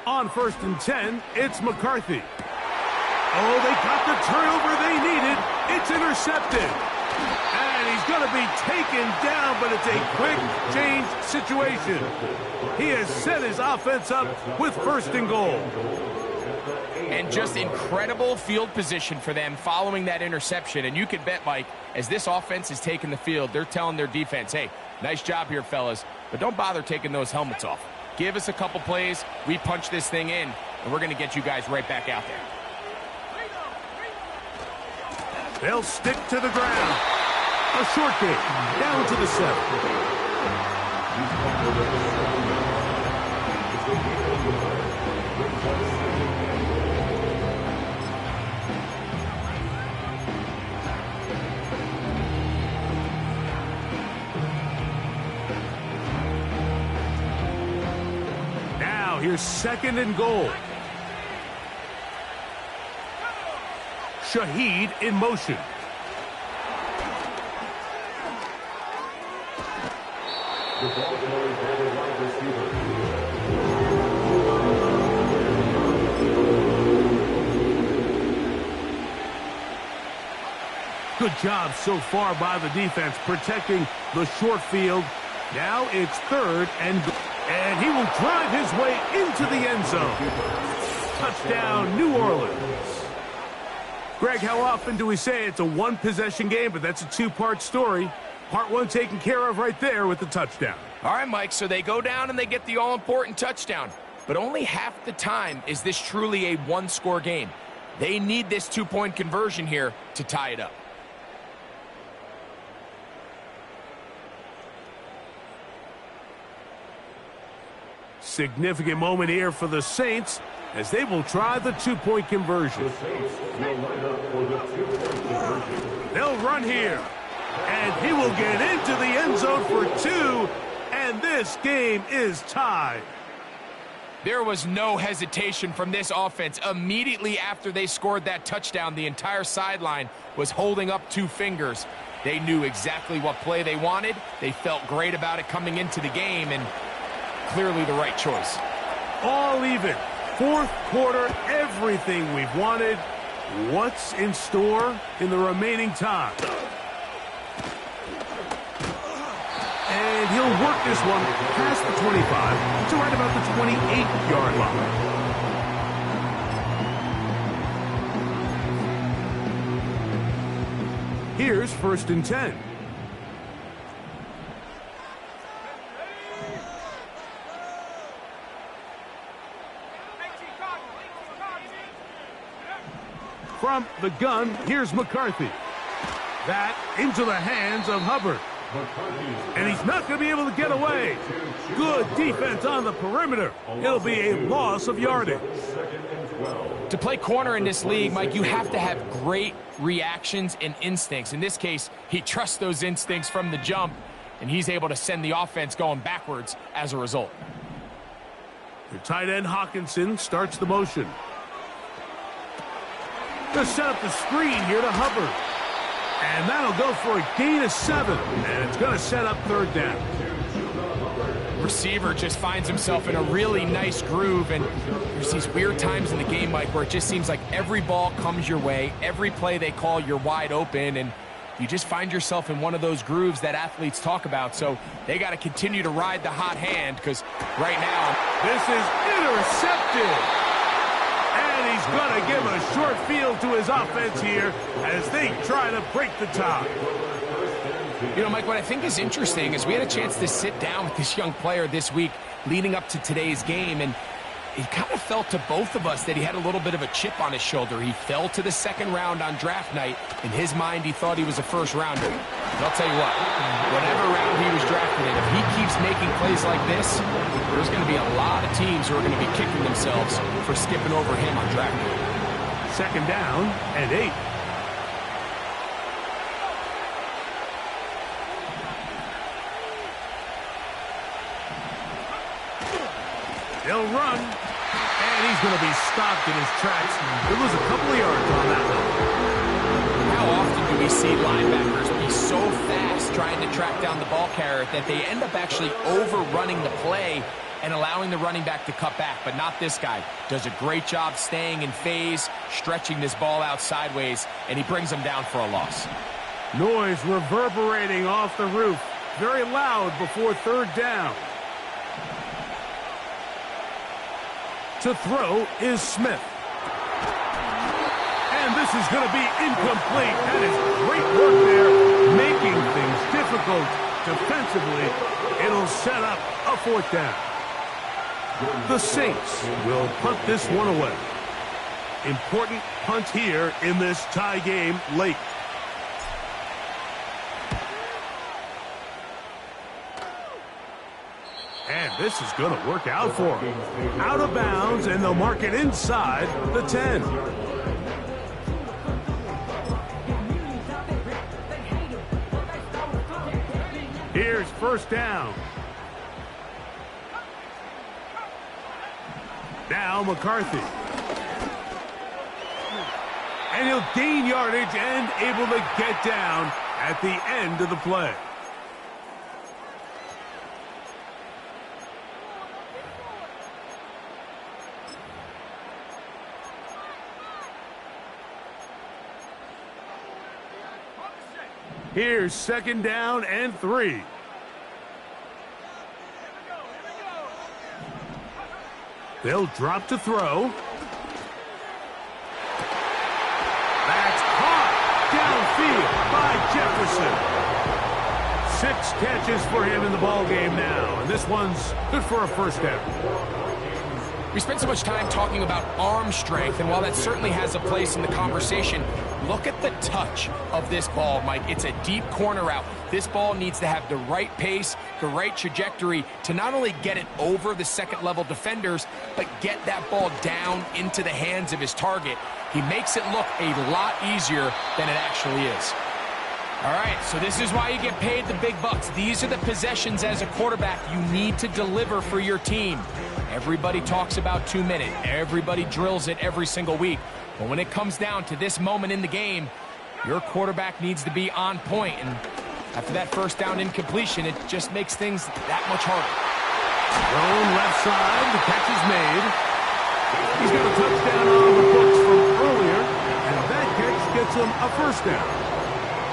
On 1st and 10, it's McCarthy. Oh, they got the turnover they needed. It's intercepted. And he's going to be taken down, but it's a quick change situation. He has set his offense up with 1st and goal. And just incredible field position for them following that interception. And you can bet, Mike, as this offense is taking the field, they're telling their defense, hey, nice job here, fellas, but don't bother taking those helmets off. Give us a couple plays, we punch this thing in, and we're going to get you guys right back out there. They'll stick to the ground. A short game, down to the 7. Now here's 2nd and goal. Shaheed in motion. Good job so far by the defense protecting the short field. Now it's 3rd and goal. And he will drive his way into the end zone. Touchdown, New Orleans. Greg, how often do we say it's a one-possession game, but that's a two-part story? Part 1 taken care of right there with the touchdown. All right, Mike, so they go down and they get the all-important touchdown. But only half the time is this truly a one-score game. They need this 2-point conversion here to tie it up. Significant moment here for the Saints as they will try the 2-point conversion. They'll run here, and he will get into the end zone for 2, and this game is tied. There was no hesitation from this offense. Immediately after they scored that touchdown, the entire sideline was holding up 2 fingers. They knew exactly what play they wanted. They felt great about it coming into the game, and clearly the right choice. All even. 4th quarter, everything we've wanted. What's in store in the remaining time? And he'll work this one past the 25 to right about the 28-yard line. Here's 1st and 10. From the gun, here's McCarthy. That into the hands of Hubbard. And he's not going to be able to get away. Good defense on the perimeter. It'll be a loss of yardage. To play corner in this league, Mike, you have to have great reactions and instincts. In this case, he trusts those instincts from the jump, and he's able to send the offense going backwards as a result. The tight end Hawkinson starts the motion. They'll set up the screen here to Hubbard. And that'll go for a gain of 7. And it's going to set up 3rd down. Receiver just finds himself in a really nice groove. And there's these weird times in the game, Mike, where it just seems like every ball comes your way. Every play they call, you're wide open. And you just find yourself in one of those grooves that athletes talk about. So they got to continue to ride the hot hand because right now, this is intercepted. And he's going to give a short field to his offense here as they try to break the tie. You know, Mike, what I think is interesting is we had a chance to sit down with this young player this week leading up to today's game, and it kind of felt to both of us that he had a little bit of a chip on his shoulder. He fell to the 2nd round on draft night. In his mind, he thought he was a 1st rounder. But I'll tell you what, whatever round he was drafted in, if he keeps making plays like this, there's going to be a lot of teams who are going to be kicking themselves for skipping over him on draft night. 2nd down and 8. They'll run, and he's going to be stopped in his tracks. It was a couple of yards on that one. How often do we see linebackers be so fast trying to track down the ball carrier that they end up actually overrunning the play and allowing the running back to cut back, but not this guy. Does a great job staying in phase, stretching this ball out sideways, and he brings him down for a loss. Noise reverberating off the roof. Very loud before third down. To throw is Smith. And this is going to be incomplete. That is great work there, making things difficult defensively. It'll set up a fourth down. The Saints will punt this one away. Important punt here in this tie game late. And this is going to work out for them. Out of bounds, and they'll mark it inside the 10. Here's first down. Now McCarthy. And he'll gain yardage and able to get down at the end of the play. Here's second down and 3. They'll drop to throw. That's caught downfield by Jefferson. 6 catches for him in the ball game now, and this one's good for a first down. We spent so much time talking about arm strength, and while that certainly has a place in the conversation, look at the touch of this ball, Mike. It's a deep corner route. This ball needs to have the right pace, the right trajectory to not only get it over the second-level defenders, but get that ball down into the hands of his target. He makes it look a lot easier than it actually is. All right, so this is why you get paid the big bucks. These are the possessions as a quarterback you need to deliver for your team. Everybody talks about 2 minutes. Everybody drills it every single week. But when it comes down to this moment in the game, your quarterback needs to be on point. And after that first down incompletion, it just makes things that much harder. Thrown left side, the catch is made. He's got a touchdown on the books from earlier, and that catch gets him a first down.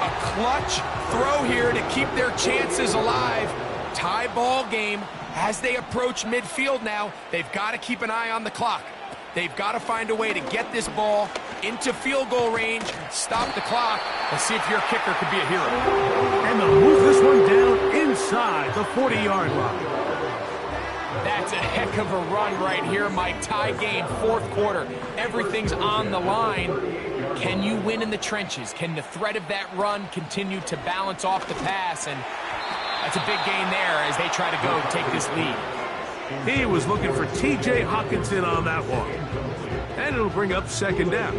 A clutch throw here to keep their chances alive. Tie ball game. As they approach midfield now, they've got to keep an eye on the clock. They've got to find a way to get this ball into field goal range, stop the clock, and see if your kicker could be a hero. And they'll move this one down inside the 40-yard line. That's a heck of a run right here, Mike. Tie game, fourth quarter. Everything's on the line. Can you win in the trenches? Can the threat of that run continue to balance off the pass? And that's a big gain there as they try to go take this lead. He was looking for T.J. Hawkinson on that one. And it'll bring up second down.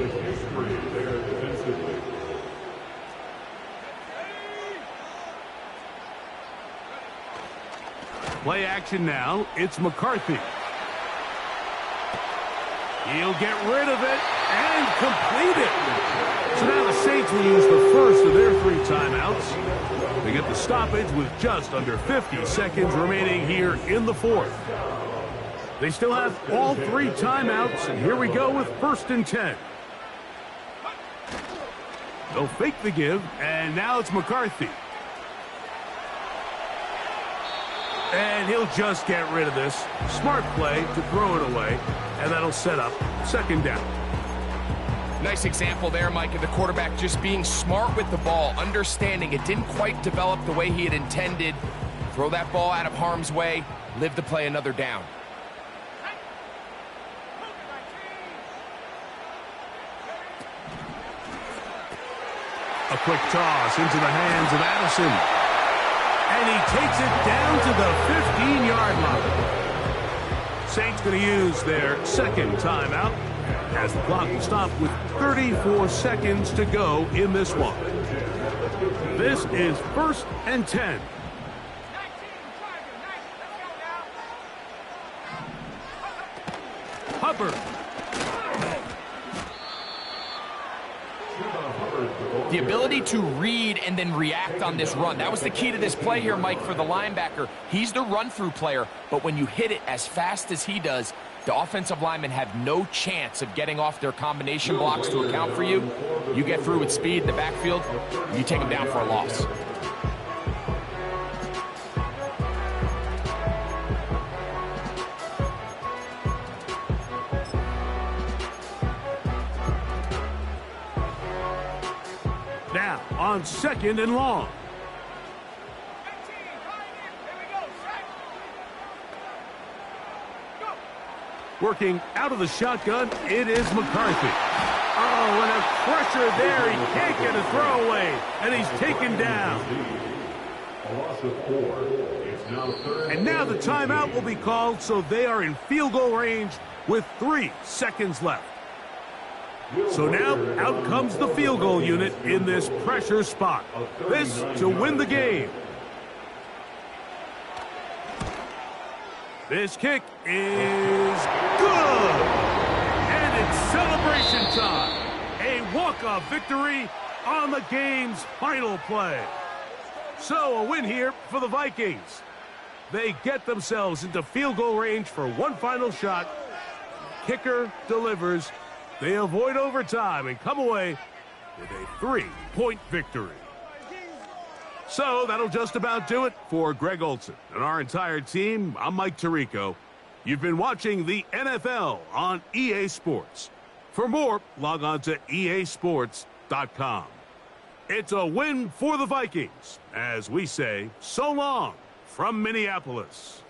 Play action now. It's McCarthy. He'll get rid of it and complete it. So now the Saints will use the first of their 3 timeouts. They get the stoppage with just under 50 seconds remaining here in the fourth. They still have all 3 timeouts, and here we go with first and 10. They'll fake the give, and now it's McCarthy. And he'll just get rid of this. Smart play to throw it away, and that'll set up second down. Nice example there, Mike, of the quarterback just being smart with the ball, understanding it didn't quite develop the way he had intended. Throw that ball out of harm's way, live to play another down. A quick toss into the hands of Addison. And he takes it down to the 15-yard line. Saints going to use their second timeout as the clock will stop with 34 seconds to go in this one. This is first and 10. Hubbard. The ability to read and then react on this run. That was the key to this play here, Mike, for the linebacker. He's the run-through player, but when you hit it as fast as he does, the offensive linemen have no chance of getting off their combination blocks to account for you. You get through with speed in the backfield, you take them down for a loss. Now, on 2nd and long. Working out of the shotgun, it is McCarthy. Oh, and a pressure there. He can't get a throwaway, and he's taken down. And now the timeout will be called, so they are in field goal range with 3 seconds left. So now, out comes the field goal unit in this pressure spot. This to win the game. This kick is good. And it's celebration time. A walk-off victory on the game's final play. So a win here for the Vikings. They get themselves into field goal range for one final shot. Kicker delivers. They avoid overtime and come away with a 3-point victory. So that'll just about do it for Greg Olson and our entire team. I'm Mike Tirico. You've been watching the NFL on EA Sports. For more, log on to easports.com. It's a win for the Vikings, as we say so long from Minneapolis.